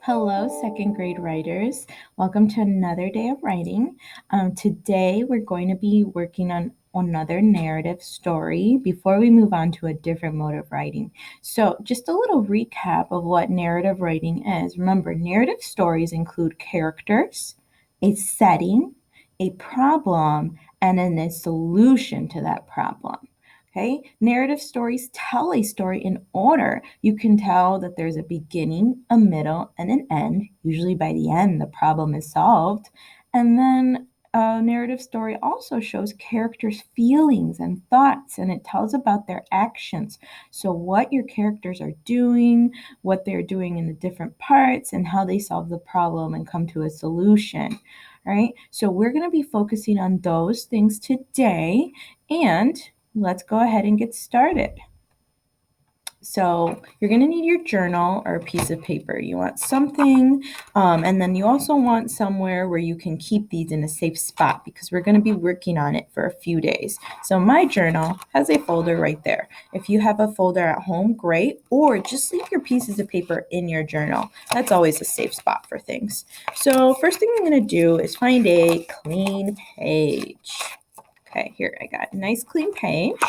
Hello, second grade writers. Welcome to another day of writing. Today we're going to be working on another narrative story before we move on to a different mode of writing. So, just a little recap of what narrative writing is. Remember, narrative stories include characters, a setting, a problem, and then a solution to that problem. Okay, narrative stories tell a story in order. You can tell that there's a beginning, a middle, and an end. Usually by the end, the problem is solved. And then a narrative story also shows characters' feelings and thoughts, and it tells about their actions. So, what your characters are doing, what they're doing in the different parts, and how they solve the problem and come to a solution. Right? So, we're going to be focusing on those things today. And let's go ahead and get started. So you're going to need your journal or a piece of paper. You want something, and then you also want somewhere where you can keep these in a safe spot because we're going to be working on it for a few days. So my journal has a folder right there. If you have a folder at home, great, or just leave your pieces of paper in your journal. That's always a safe spot for things. So first thing I'm going to do is find a clean page. Okay, here I got a nice clean page.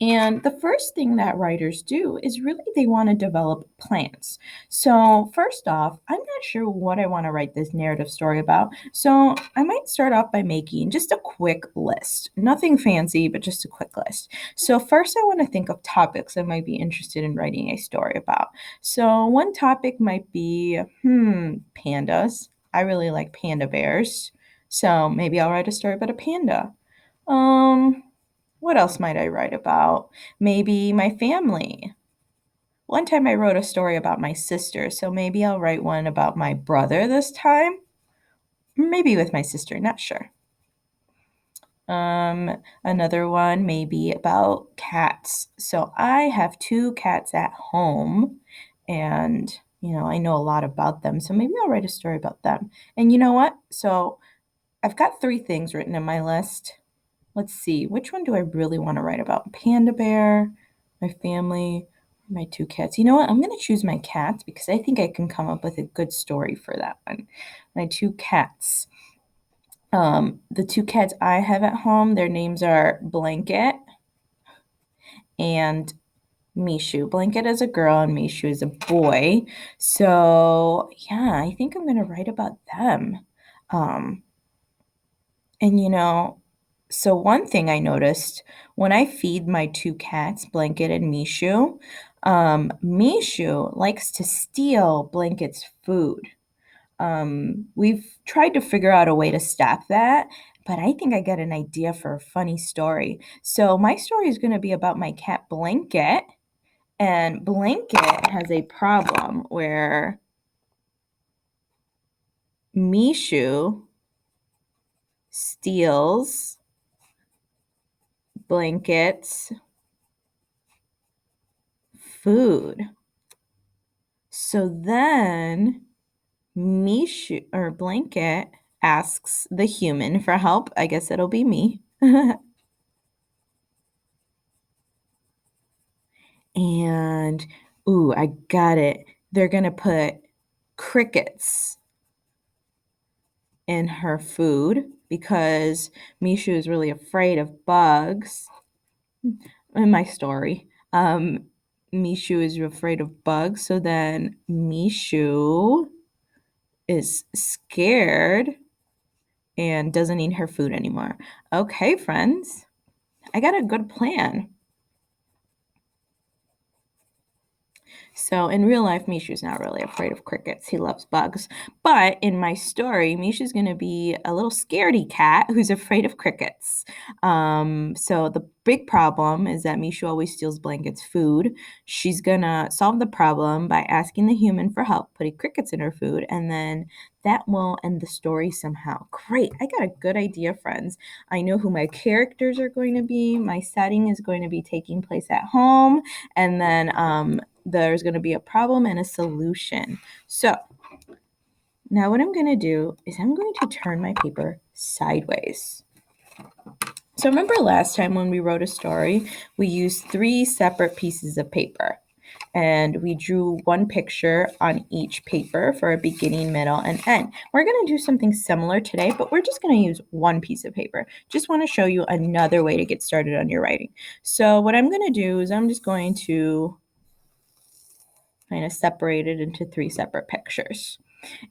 And the first thing that writers do is really they want to develop plans. So, first off, I'm not sure what I want to write this narrative story about. So, I might start off by making just a quick list. Nothing fancy, but just a quick list. So, first, I want to think of topics I might be interested in writing a story about. So, one topic might be, pandas. I really like panda bears. So, maybe I'll write a story about a panda. Um, what else might I write about? Maybe my family. One time I wrote a story about my sister, so maybe I'll write one about my brother this time. Maybe with my sister, not sure. Another one maybe about cats. So I have two cats at home, and I know a lot about them, so maybe I'll write a story about them. And you know what? So I've got three things written in my list. Let's see, which one do I really want to write about? Panda bear, my family, my two cats. You know what? I'm going to choose my cats because I think I can come up with a good story for that one. My two cats. The two cats I have at home, their names are Blanket and Mishu. Blanket is a girl and Mishu is a boy. So, yeah, I think I'm going to write about them. Um, and so one thing I noticed when I feed my two cats, Blanket and Mishu, Mishu likes to steal Blanket's food. We've tried to figure out a way to stop that, but I think I got an idea for a funny story. So my story is going to be about my cat Blanket, and Blanket has a problem where Mishu steals Blanket's food. So then Mishu or Blanket asks the human for help. I guess it'll be me. And ooh, I got it. They're gonna put crickets in her food because Mishu is really afraid of bugs. In my story, Mishu is afraid of bugs, so then Mishu is scared and doesn't eat her food anymore. Okay, friends, I got a good plan. So in real life, Mishu's not really afraid of crickets. He loves bugs. But in my story, Mishu's going to be a little scaredy cat who's afraid of crickets. So the big problem is that Mishu always steals Blanket's food. She's going to solve the problem by asking the human for help, putting crickets in her food, and then that will end the story somehow. Great. I got a good idea, friends. I know who my characters are going to be. My setting is going to be taking place at home. And then there's going to be a problem and a solution. So now what I'm going to do is I'm going to turn my paper sideways. So remember last time when we wrote a story, we used three separate pieces of paper. and we drew one picture on each paper for a beginning, middle, and end. We're going to do something similar today, but we're just going to use one piece of paper. Just want to show you another way to get started on your writing. So what I'm going to do is I'm just going to kind of separate it into 3 separate pictures.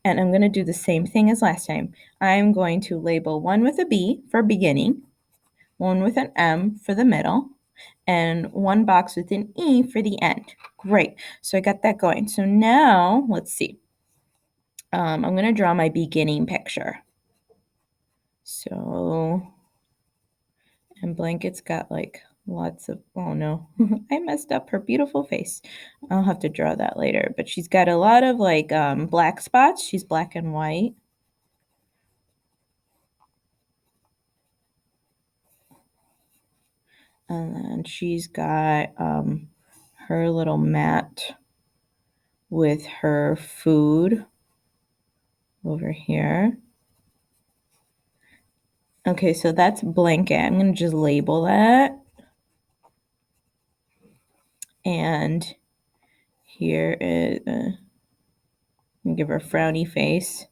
And I'm going to do the same thing as last time. I'm going to label one with a B for beginning, one with an M for the middle, and one box with an E for the end. Great. So I got that going. So now let's see. I'm going to draw my beginning picture. So, and Blanket's got like lots of, oh no, I messed up her beautiful face. I'll have to draw that later. But she's got a lot of like black spots. She's black and white. And then she's got her little mat with her food over here. Okay, so that's Blanket. I'm going to just label that. And here is, give her a frowny face.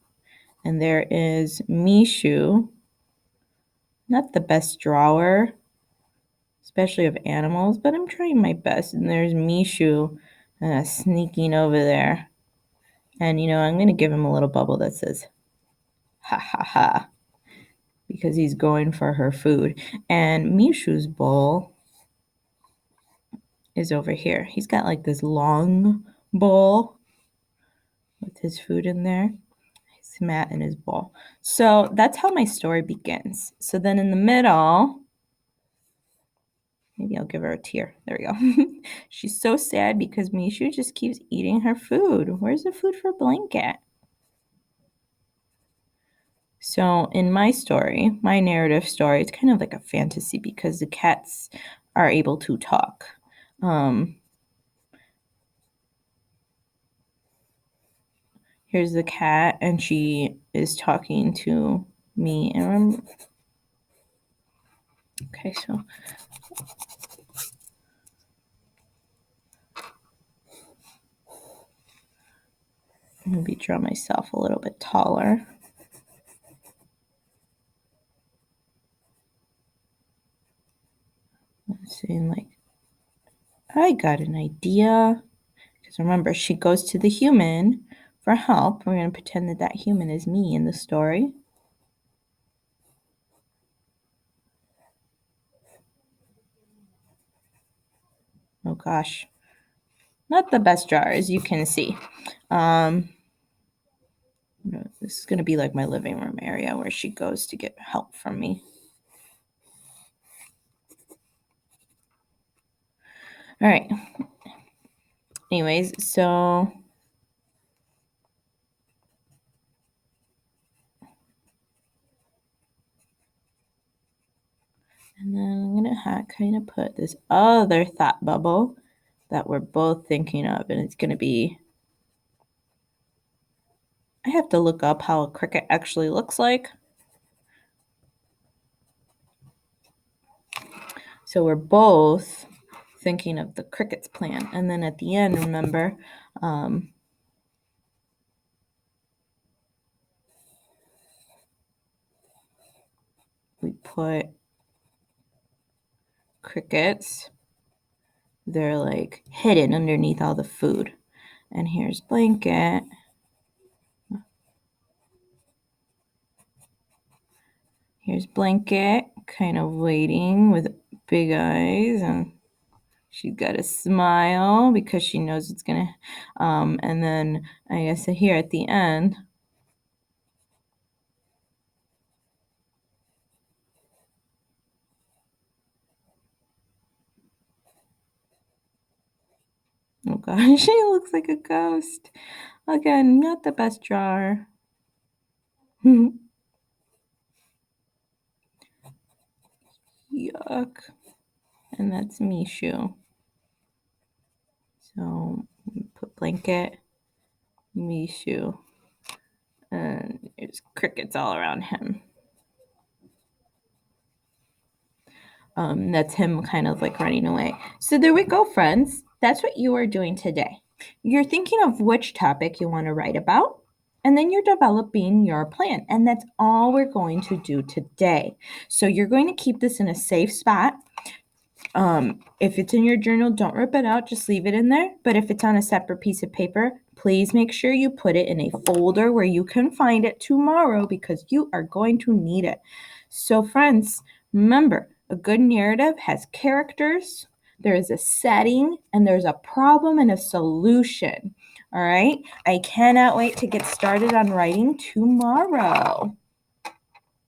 And there is Mishu. Not the best drawer, especially of animals, but I'm trying my best. And there's Mishu sneaking over there. And, you know, I'm going to give him a little bubble that says, ha ha ha, because he's going for her food. And Mishu's bowl is over here. He's got like this long bowl with his food in there, his mat and his bowl. So that's how my story begins. So then in the middle, maybe I'll give her a tear. There we go. She's so sad because Mishu just keeps eating her food. Where's the food for Blanket? So in my story, my narrative story, it's kind of like a fantasy because the cats are able to talk. Here's the cat, and she is talking to me. And remember, okay, so maybe draw myself a little bit taller. Let's see, like, I got an idea. Because remember, she goes to the human for help. We're going to pretend that that human is me in the story. Oh gosh, not the best drawer, as you can see. This is going to be like my living room area where she goes to get help from me. All right. Anyways, so and then I'm going to kind of put this other thought bubble that we're both thinking of, and it's going to be, I have to look up how a cricket actually looks like. So we're both thinking of the cricket's plan. And then at the end, remember, we put crickets. They're like hidden underneath all the food. And here's Blanket. Here's Blanket, kind of waiting with big eyes, and she's got a smile because she knows it's gonna. And then I guess here at the end, oh gosh, she looks like a ghost. Again, not the best drawer. Yuck. And that's Mishu. So put Blanket, Mishu, and there's crickets all around him. That's him kind of like running away. So there we go, friends. That's what you are doing today. You're thinking of which topic you want to write about, and then you're developing your plan. And that's all we're going to do today. So you're going to keep this in a safe spot. If it's in your journal, don't rip it out, just leave it in there. But if it's on a separate piece of paper, please make sure you put it in a folder where you can find it tomorrow because you are going to need it. So friends, remember, a good narrative has characters, there is a setting, and there's a problem and a solution. All right, I cannot wait to get started on writing tomorrow.